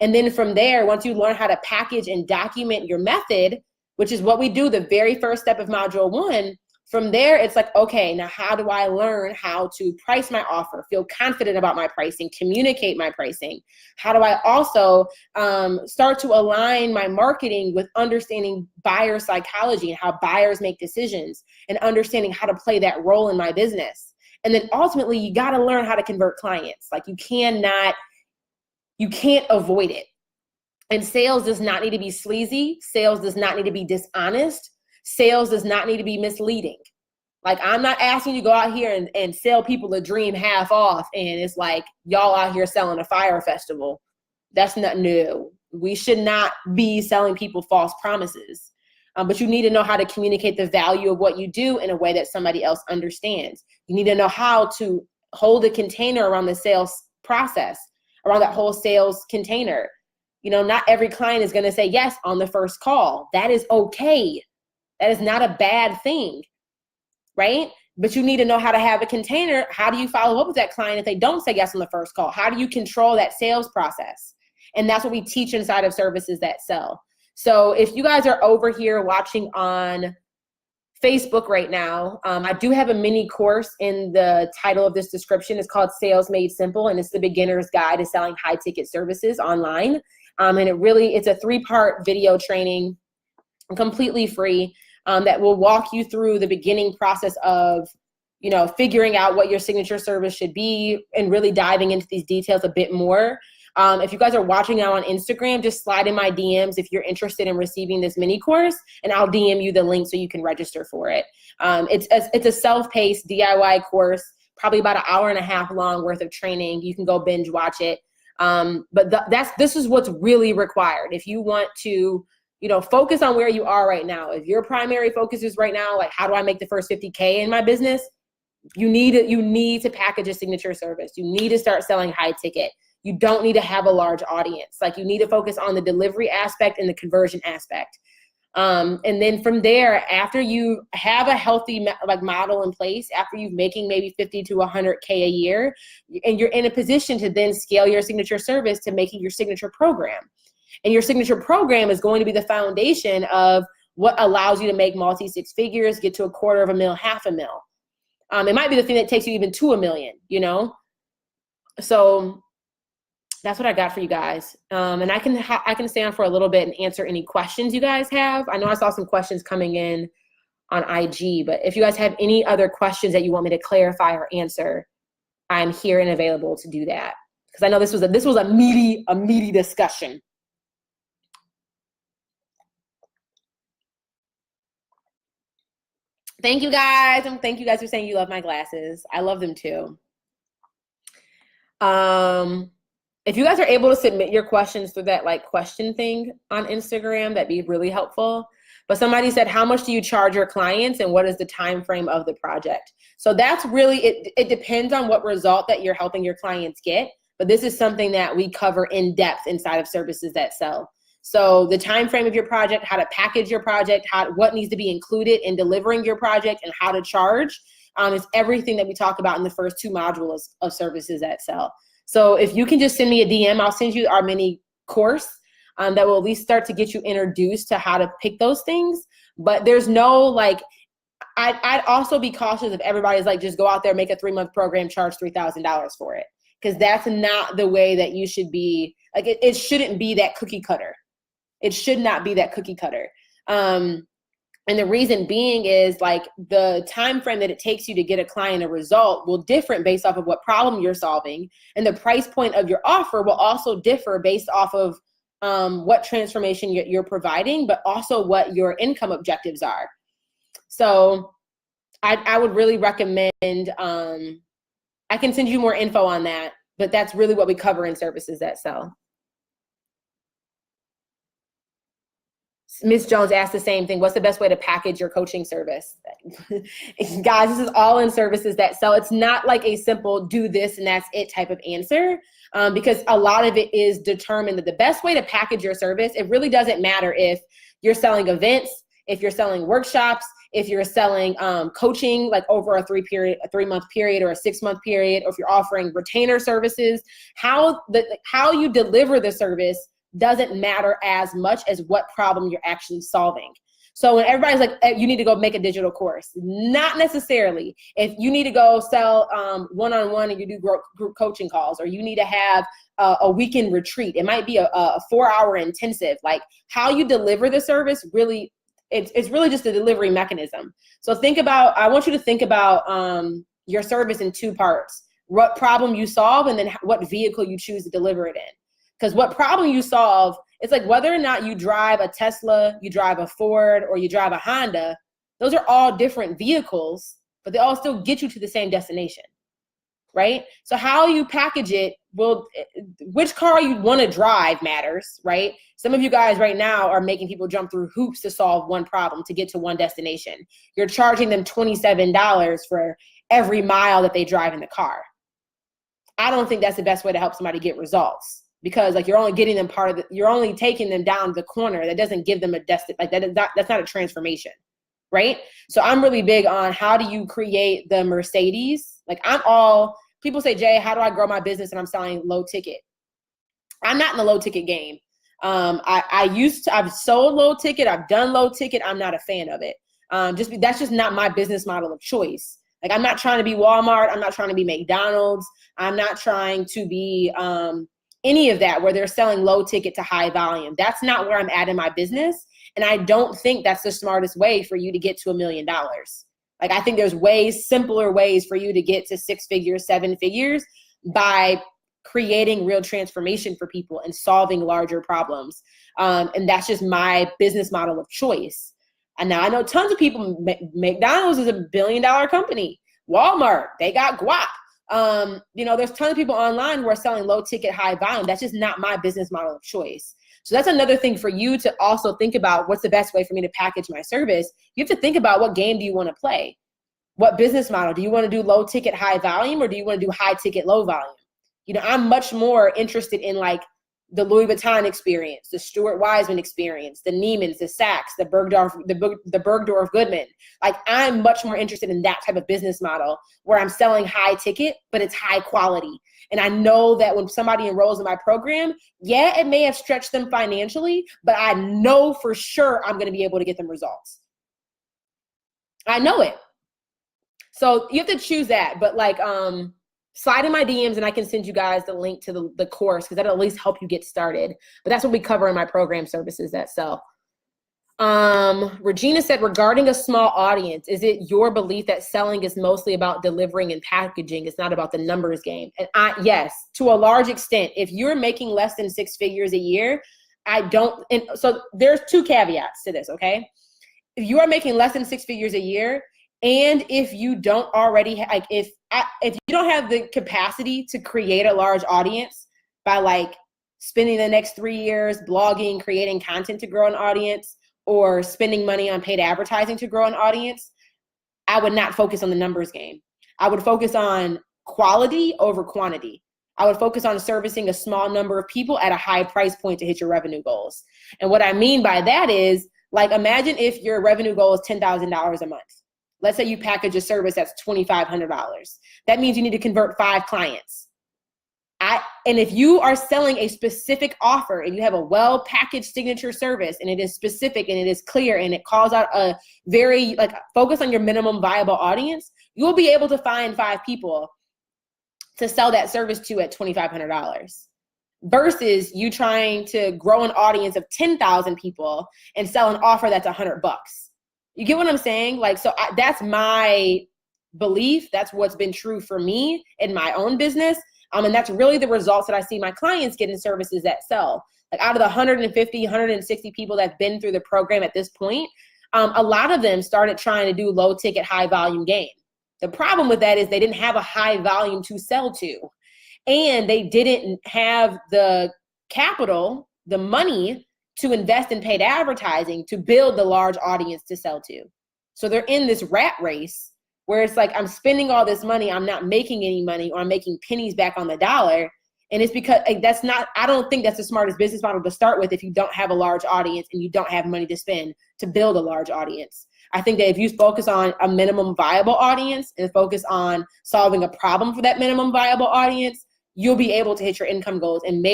S1: And then from there, once you learn how to package and document your method, which is what we do the very first step of module 1, from there, it's like, okay, now how do I learn how to price my offer, feel confident about my pricing, communicate my pricing? How do I also start to align my marketing with understanding buyer psychology and how buyers make decisions, and understanding how to play that role in my business? And then ultimately, you got to learn how to convert clients. Like, you can't avoid it. And sales does not need to be sleazy. Sales does not need to be dishonest. Sales does not need to be misleading. Like, I'm not asking you to go out here and sell people a dream half off, and it's like y'all out here selling a fire festival. That's not new. We should not be selling people false promises. But you need to know how to communicate the value of what you do in a way that somebody else understands. You need to know how to hold a container around the sales process, around that whole sales container. You know, not every client is going to say yes on the first call. That is okay. That is not a bad thing, right? But you need to know how to have a container. How do you follow up with that client if they don't say yes on the first call? How do you control that sales process? And that's what we teach inside of Services That Sell. So if you guys are over here watching on Facebook right now, I do have a mini course in the title of this description. It's called Sales Made Simple, and it's the beginner's guide to selling high ticket services online. And it's a 3-part video training, completely free, that will walk you through the beginning process of, you know, figuring out what your signature service should be and really diving into these details a bit more. If you guys are watching now on Instagram, just slide in my DMs if you're interested in receiving this mini course, and I'll DM you the link so you can register for it. It's a self-paced DIY course, probably about an hour and a half long worth of training. You can go binge watch it. But this is what's really required. If you want to, you know, focus on where you are right now. If your primary focus is right now, like, how do I make the first 50K in my business? You need to package a signature service. You need to start selling high ticket. You don't need to have a large audience. Like, you need to focus on the delivery aspect and the conversion aspect. And then from there, after you have a healthy model in place, after you're making maybe 50 to 100K a year, and you're in a position to then scale your signature service to making your signature program. And your signature program is going to be the foundation of what allows you to make multi-six figures, get to $250,000, $500,000. It might be the thing that takes you even to $1 million, you know? So that's what I got for you guys. And I can stay on for a little bit and answer any questions you guys have. I know I saw some questions coming in on IG, but if you guys have any other questions that you want me to clarify or answer, I'm here and available to do that. Because I know this was a meaty discussion. Thank you guys. And thank you guys for saying you love my glasses. I love them too. If you guys are able to submit your questions through that question thing on Instagram, that'd be really helpful. But somebody said, how much do you charge your clients and what is the time frame of the project? So that's really, it depends on what result that you're helping your clients get. But this is something that we cover in depth inside of Services That Sell. So the time frame of your project, how to package your project, what needs to be included in delivering your project, and how to charge is everything that we talk about in the first 2 modules of Services That Sell. So if you can just send me a DM, I'll send you our mini course that will at least start to get you introduced to how to pick those things. But there's no I'd also be cautious if everybody's just go out there, make a 3-month program, charge $3,000 for it. Because that's not the way that you should be. It shouldn't be that cookie cutter. It should not be that cookie cutter. And the reason being is the time frame that it takes you to get a client a result will differ based off of what problem you're solving. And the price point of your offer will also differ based off of what transformation you're providing, but also what your income objectives are. So I would really recommend, I can send you more info on that, but that's really what we cover in Services That Sell. Ms. Jones asked the same thing. What's the best way to package your coaching service? Guys, this is all in Services That Sell. It's not like a simple do this and that's it type of answer, because a lot of it is determined that the best way to package your service, it really doesn't matter if you're selling events, if you're selling workshops, if you're selling coaching over a 3-month period or a 6-month period, or if you're offering retainer services. How you deliver the service doesn't matter as much as what problem you're actually solving. So when everybody's like, hey, you need to go make a digital course, not necessarily. If you need to go sell one-on-one and you do group coaching calls, or you need to have a weekend retreat, it might be a 4-hour intensive. How you deliver the service really, it's really just a delivery mechanism. So I want you to think about your service in 2 parts: what problem you solve, and then what vehicle you choose to deliver it in. Because what problem you solve, it's whether or not you drive a Tesla, you drive a Ford, or you drive a Honda, those are all different vehicles, but they all still get you to the same destination, right? So how you package it which car you want to drive matters, right? Some of you guys right now are making people jump through hoops to solve one problem, to get to one destination. You're charging them $27 for every mile that they drive in the car. I don't think that's the best way to help somebody get results, because like you're only getting them you're only taking them down the corner. That doesn't give them a destination. That's not a transformation, right? So I'm really big on, how do you create the Mercedes? Like people say, Jay, how do I grow my business and I'm selling low ticket? I'm not in the low ticket game. I've sold low ticket. I've done low ticket. I'm not a fan of it. That's just not my business model of choice. Like, I'm not trying to be Walmart. I'm not trying to be McDonald's. I'm not trying to be any of that where they're selling low ticket to high volume. That's not where I'm at in my business. And I don't think that's the smartest way for you to get to $1 million. Like, I think there's simpler ways for you to get to 6 figures, 7 figures, by creating real transformation for people and solving larger problems. And that's just my business model of choice. And now I know tons of people, McDonald's is $1 billion company. Walmart, they got guap. There's tons of people online who are selling low ticket, high volume. That's just not my business model of choice. So that's another thing for you to also think about. What's the best way for me to package my service? You have to think about, what game do you want to play? What business model? Do you want to do low ticket, high volume, or do you want to do high ticket, low volume? I'm much more interested in like the Louis Vuitton experience, the Stuart Weitzman experience, the Neiman's, the Saks, the Bergdorf Goodman. Like, I'm much more interested in that type of business model where I'm selling high ticket, but it's high quality. And I know that when somebody enrolls in my program, yeah, it may have stretched them financially, but I know for sure I'm going to be able to get them results. I know it. So you have to choose that. But like, slide in my DMs and I can send you guys the link to the course, because that'll at least help you get started. But that's what we cover in my program services that sell. Regina said, regarding a small audience, is it your belief that selling is mostly about delivering and packaging? It's not about the numbers game. And yes, to a large extent. If you're making less than 6 figures a year, so there's 2 caveats to this, okay? If you are making less than 6 figures a year, and if you don't already, if you don't have the capacity to create a large audience by like spending the next 3 years blogging, creating content to grow an audience, or spending money on paid advertising to grow an audience, I would not focus on the numbers game. I would focus on quality over quantity. I would focus on servicing a small number of people at a high price point to hit your revenue goals. And what I mean by that is, like, imagine if your revenue goal is $10,000 a month. Let's say you package a service that's $2,500. That means you need to convert 5 clients. And if you are selling a specific offer and you have a well-packaged signature service and it is specific and it is clear and it calls out a very, like, focus on your minimum viable audience, you'll be able to find 5 people to sell that service to at $2,500 versus you trying to grow an audience of 10,000 people and sell an offer that's $100. You get what I'm saying? Like, so that's my belief. That's what's been true for me in my own business. And that's really the results that I see my clients get in services that sell. Like, out of the 150, 160 people that have been through the program at this point, a lot of them started trying to do low ticket, high volume game. The problem with that is they didn't have a high volume to sell to, and they didn't have the capital, the money to invest in paid advertising to build the large audience to sell to. So they're in this rat race where it's like, I'm spending all this money, I'm not making any money, or I'm making pennies back on the dollar. And it's because I don't think that's the smartest business model to start with if you don't have a large audience and you don't have money to spend to build a large audience. I think that if you focus on a minimum viable audience and focus on solving a problem for that minimum viable audience, you'll be able to hit your income goals and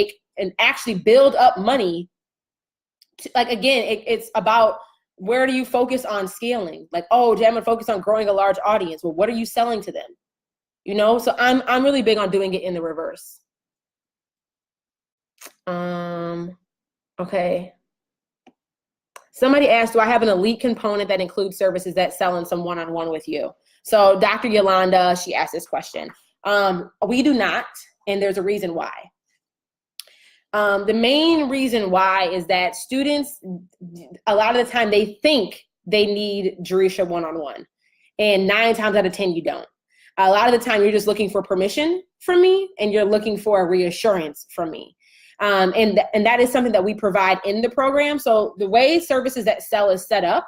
S1: actually build up money. It's about, where do you focus on scaling? Like, oh, I'm gonna focus on growing a large audience. Well, what are you selling to them? So I'm really big on doing it in the reverse. Okay. Somebody asked, do I have an elite component that includes services that sell in some one-on-one with you? So Dr. Yolanda, she asked this question. We do not, and there's a reason why. The main reason why is that students, a lot of the time, they think they need Jerisha one-on-one. And 9 times out of 10, you don't. A lot of the time, you're just looking for permission from me, and you're looking for a reassurance from me. And that is something that we provide in the program. So the way Services That Sell is set up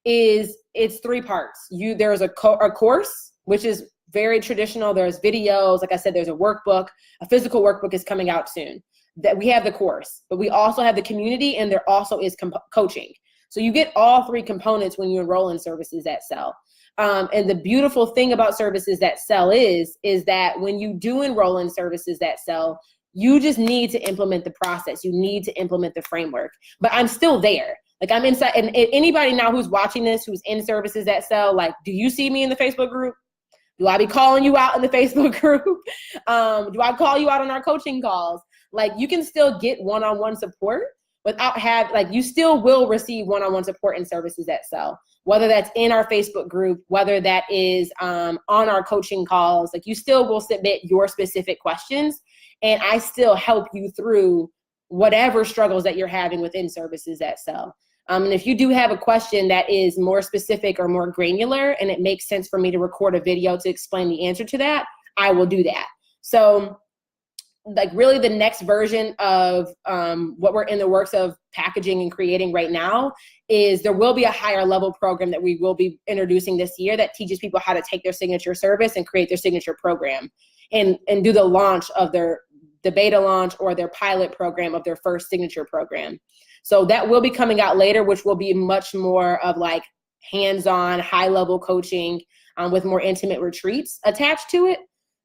S1: is it's 3 parts. There's a course, which is very traditional. There's videos. Like I said, there's a workbook. A physical workbook is coming out soon. That we have the course, but we also have the community, and there also is coaching. So you get all 3 components when you enroll in Services That Sell. And the beautiful thing about Services That Sell is that when you do enroll in Services That Sell, you just need to implement the process. You need to implement the framework. But I'm still there. Like, I'm inside. And anybody now who's watching this, who's in Services That Sell, like, do you see me in the Facebook group? Do I be calling you out in the Facebook group? Do I call you out on our coaching calls? Like, you can still get one-on-one support without you still will receive one-on-one support in Services That Sell, whether that's in our Facebook group, whether that is on our coaching calls. Like, you still will submit your specific questions, and I still help you through whatever struggles that you're having within Services That Sell. And if you do have a question that is more specific or more granular, and it makes sense for me to record a video to explain the answer to that, I will do that. So, like, really the next version of what we're in the works of packaging and creating right now is there will be a higher level program that we will be introducing this year that teaches people how to take their signature service and create their signature program and do the launch of the beta launch or their pilot program of their first signature program. So that will be coming out later, which will be much more of like hands-on, high-level coaching with more intimate retreats attached to it,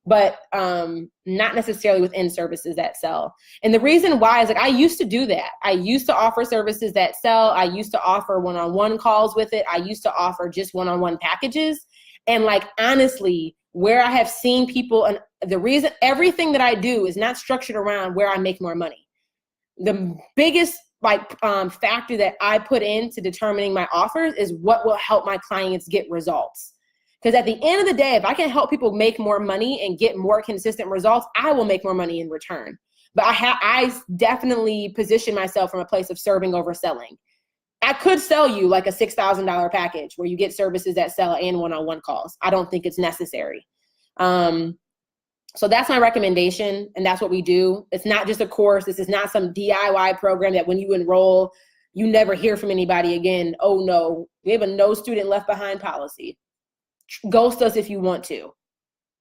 S1: but not necessarily within Services That Sell. And the reason why is, like, I used to do that. I used to offer Services That Sell. I used to offer one-on-one calls with it. I used to offer just one-on-one packages. And, like, honestly, where I have seen people, and the reason everything that I do is not structured around where I make more money. The biggest factor that I put into determining my offers is what will help my clients get results. Because at the end of the day, if I can help people make more money and get more consistent results, I will make more money in return. But I definitely position myself from a place of serving over selling. I could sell you like a $6,000 package where you get Services That Sell and one-on-one calls. I don't think it's necessary. So that's my recommendation, and that's what we do. It's not just a course. This is not some DIY program that when you enroll, you never hear from anybody again. Oh no, we have a no student left behind policy. Ghost us if you want to.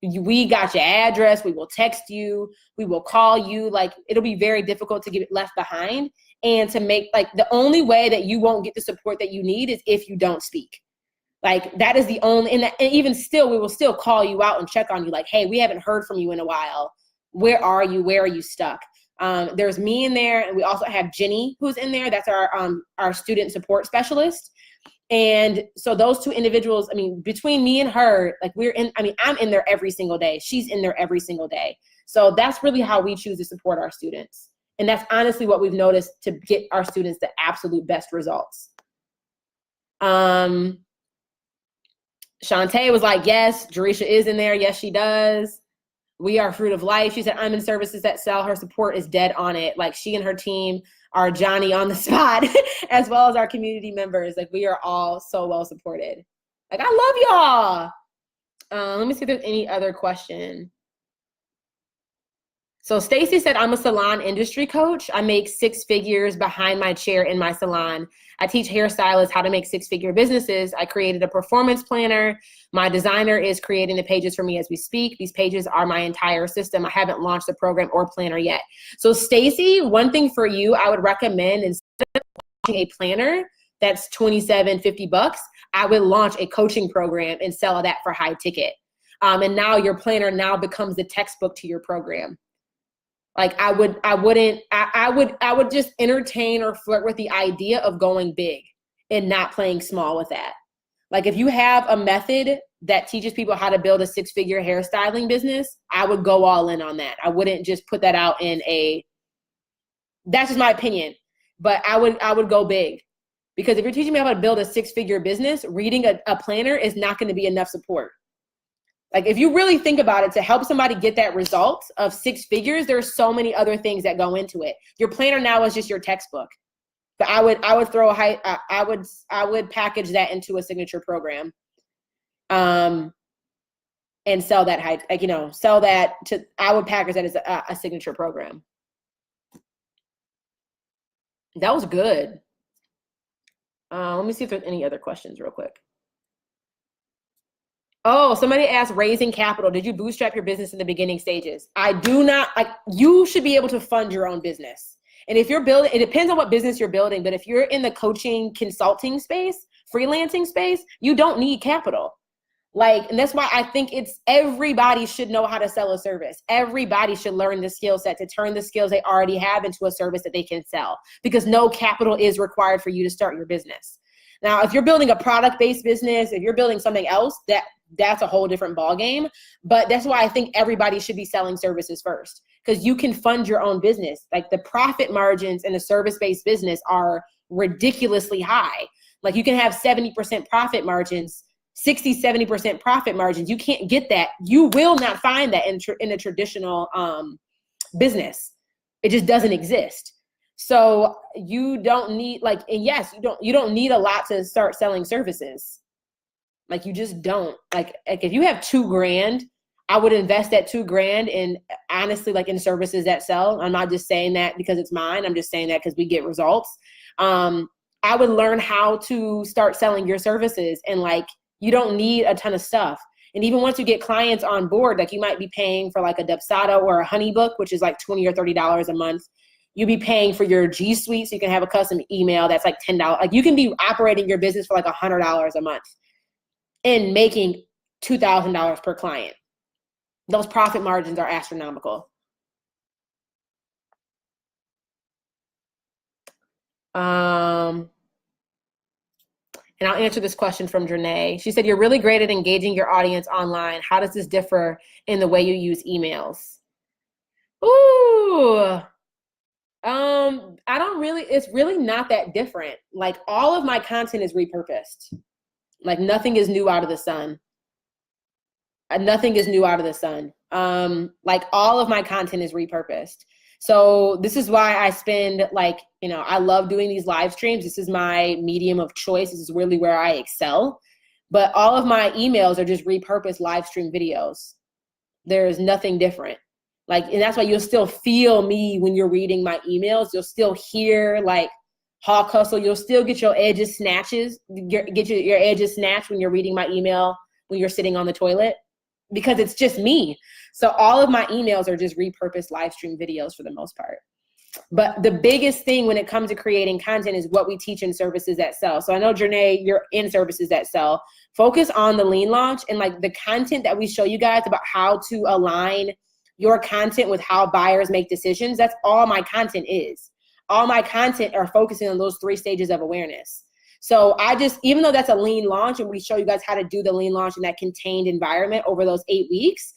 S1: We got your address. We will text you. We will call you. Like, it'll be very difficult to get left behind, and to make, like, the only way that you won't get the support that you need is if you don't speak. Like, that is the only, and even still, we will still call you out and check on you. Like, hey, we haven't heard from you in a while. Where are you? Where are you stuck? There's me in there, and we also have Jenny who's in there. That's our student support specialist. And so those 2 individuals, I mean, between me and her, like, I'm in there every single day. She's in there every single day. So that's really how we choose to support our students. And that's honestly what we've noticed to get our students the absolute best results. Shantae was like, yes, Jerisha is in there. Yes, she does. We are Fruit of Life. She said, I'm in Services That Sell. Her support is dead on it. Like, she and her team are Johnny on the spot, as well as our community members. Like, we are all so well supported. Like, I love y'all. Let me see if there's any other question. So Stacy said, I'm a salon industry coach. I make 6 figures behind my chair in my salon. I teach hairstylists how to make 6-figure businesses. I created a performance planner. My designer is creating the pages for me as we speak. These pages are my entire system. I haven't launched the program or planner yet. So Stacy, one thing for you, I would recommend, instead of launching a planner that's $27.50, I would launch a coaching program and sell that for high ticket. And now your planner now becomes the textbook to your program. Like, I would just entertain or flirt with the idea of going big and not playing small with that. Like, if you have a method that teaches people how to build a 6-figure hairstyling business, I would go all in on that. I wouldn't just put that out that's just my opinion, but I would go big, because if you're teaching me how to build a 6-figure business, reading a planner is not going to be enough support. Like, if you really think about it, to help somebody get that result of 6 figures, there's so many other things that go into it. Your planner now is just your textbook. But I would package that into a signature program. and sell that sell that to, I would package that as a signature program. That was good. Let me see if there's any other questions real quick. Oh, somebody asked, raising capital. Did you bootstrap your business in the beginning stages? I do not. You should be able to fund your own business. And if you're building, it depends on what business you're building, but if you're in the coaching, consulting space, freelancing space, you don't need capital. And that's why I think everybody should know how to sell a service. Everybody should learn the skill set to turn the skills they already have into a service that they can sell, because no capital is required for you to start your business. Now, if you're building a product-based business, if you're building something else, that's a whole different ballgame. But that's why I think everybody should be selling services first, because you can fund your own business. The profit margins in a service-based business are ridiculously high. You can have 70% profit margins, 60, 70% profit margins. You can't get that. You will not find that in a traditional business. It just doesn't exist. So you don't need and yes, you don't need a lot to start selling services. You just don't. If you have $2,000, I would invest that $2,000 in, honestly, in services that sell. I'm not just saying that because it's mine. I'm just saying that because we get results. I would learn how to start selling your services, and you don't need a ton of stuff. And even once you get clients on board, you might be paying for a Dubsado or a Honeybook, which is $20 or $30 a month. You'll be paying for your G Suite, so you can have a custom email that's $10. You can be operating your business for $100 a month and making $2,000 per client. Those profit margins are astronomical. And I'll answer this question from Janae. She said, you're really great at engaging your audience online. How does this differ in the way you use emails? Ooh. It's really not that different. All of my content is repurposed. Nothing is new out of the sun. Nothing is new out of the sun. All of my content is repurposed. So this is why I spend I love doing these live streams. This is my medium of choice. This is really where I excel. But all of my emails are just repurposed live stream videos. There's nothing different. And that's why you'll still feel me when you're reading my emails. You'll still hear hawk hustle. You'll still get your edges snatches. Get your edges snatched when you're reading my email when you're sitting on the toilet, because it's just me. So all of my emails are just repurposed live stream videos for the most part. But the biggest thing when it comes to creating content is what we teach in services that sell. So I know, Janae, you're in services that sell. Focus on the lean launch and the content that we show you guys about how to align your content with how buyers make decisions. That's all my content is. All my content are focusing on those 3 stages of awareness. So even though that's a lean launch and we show you guys how to do the lean launch in that contained environment over those 8 weeks,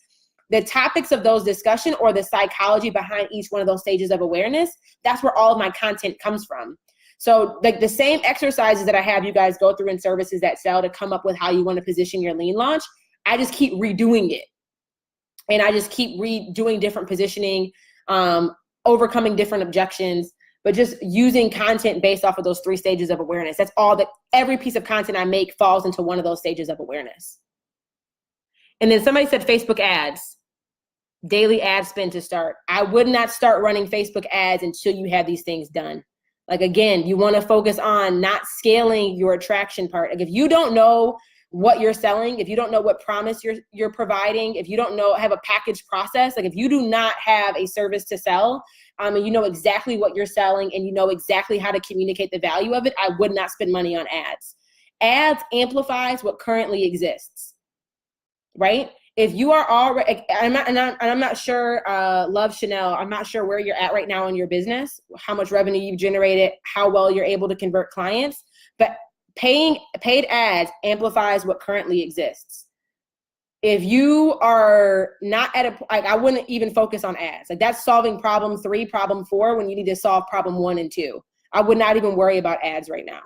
S1: the topics of those discussion or the psychology behind each one of those stages of awareness, that's where all of my content comes from. So the same exercises that I have you guys go through in services that sell to come up with how you want to position your lean launch, I just keep redoing it. And I just keep redoing different positioning, overcoming different objections, but just using content based off of those 3 stages of awareness. That's all every piece of content I make falls into one of those stages of awareness. And then somebody said Facebook ads, daily ad spend to start. I would not start running Facebook ads until you have these things done. Again, you want to focus on not scaling your attraction part. If you don't know what you're selling, if you don't know what promise you're providing, if you don't have a package process, if you do not have a service to sell, and you know exactly what you're selling and you know exactly how to communicate the value of it, I would not spend money on ads. Ads amplifies what currently exists, right? If you are already, I'm not sure, Love Chanel, I'm not sure where you're at right now in your business, how much revenue you've generated, how well you're able to convert clients, but paid ads amplifies what currently exists. If you are not at I wouldn't even focus on ads. That's solving problem 3, problem 4, when you need to solve problem 1 and 2. I would not even worry about ads right now.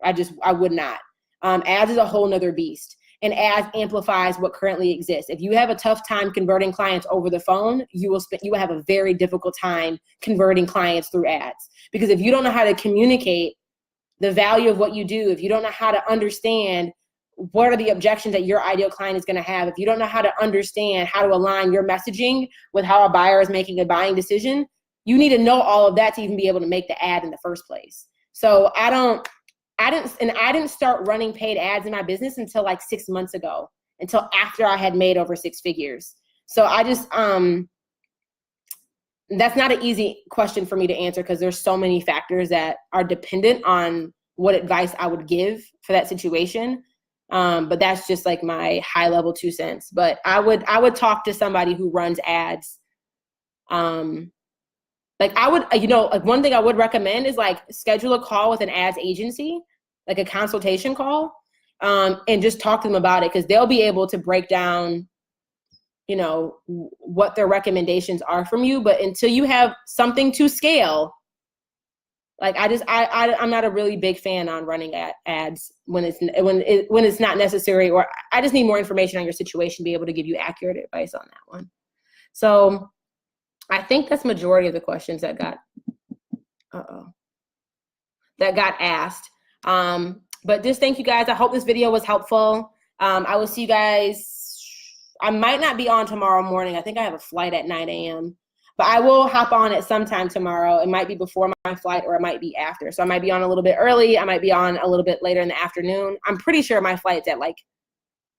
S1: I would not. Ads is a whole nother beast, and ads amplifies what currently exists. If you have a tough time converting clients over the phone, you will have a very difficult time converting clients through ads, because if you don't know how to communicate the value of what you do, if you don't know how to understand what are the objections that your ideal client is going to have. If you don't know how to understand how to align your messaging with how a buyer is making a buying decision, you need to know all of that to even be able to make the ad in the first place. So I didn't start running paid ads in my business until like 6 months ago, until after I had made over 6 figures. So I just, that's not an easy question for me to answer because there's so many factors that are dependent on what advice I would give for that situation. But that's just like my high level 2 cents. But I would talk to somebody who runs ads. Like I would, like one thing I would recommend is like schedule a call with an ads agency, like a consultation call, and just talk to them about it, because they'll be able to break down, what their recommendations are from you. But until you have something to scale, like I'm not a really big fan on running ads when it's not necessary, or I just need more information on your situation to be able to give you accurate advice on that one. So I think that's majority of the questions that got asked. But just thank you guys. I hope this video was helpful. I will see you guys. I might not be on tomorrow morning. I think I have a flight at 9 a.m. But I will hop on at some time tomorrow. It might be before my flight or it might be after. So I might be on a little bit early. I might be on a little bit later in the afternoon. I'm pretty sure my flight's at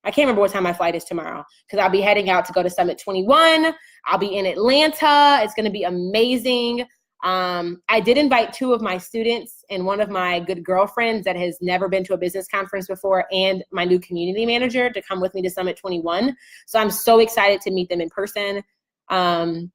S1: I can't remember what time my flight is tomorrow, because I'll be heading out to go to Summit 21. I'll be in Atlanta. It's going to be amazing. I did invite 2 of my students and one of my good girlfriends that has never been to a business conference before, and my new community manager, to come with me to Summit 21. So I'm so excited to meet them in person and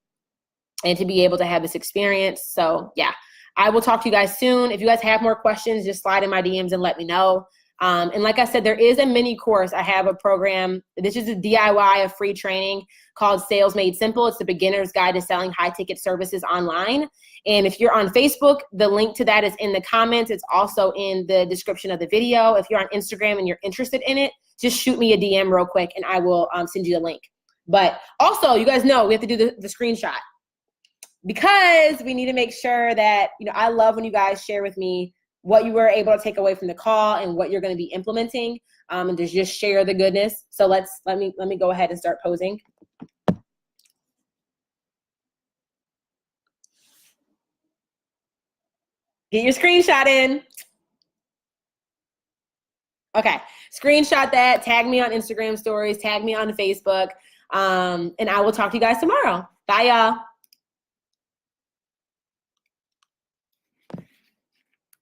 S1: to be able to have this experience. So yeah, I will talk to you guys soon. If you guys have more questions, just slide in my DMs and let me know. And like I said, there is a mini course. I have a program. This is a DIY, a free training called Sales Made Simple. It's the beginner's guide to selling high ticket services online. And if you're on Facebook, the link to that is in the comments. It's also in the description of the video. If you're on Instagram and you're interested in it, just shoot me a DM real quick and I will send you the link. But also, you guys know we have to do the screenshot, because we need to make sure that, I love when you guys share with me what you were able to take away from the call and what you're going to be implementing, and to just share the goodness. So let me go ahead and start posing. Get your screenshot in. Okay, screenshot that, tag me on Instagram stories, tag me on Facebook, and I will talk to you guys tomorrow. Bye, y'all.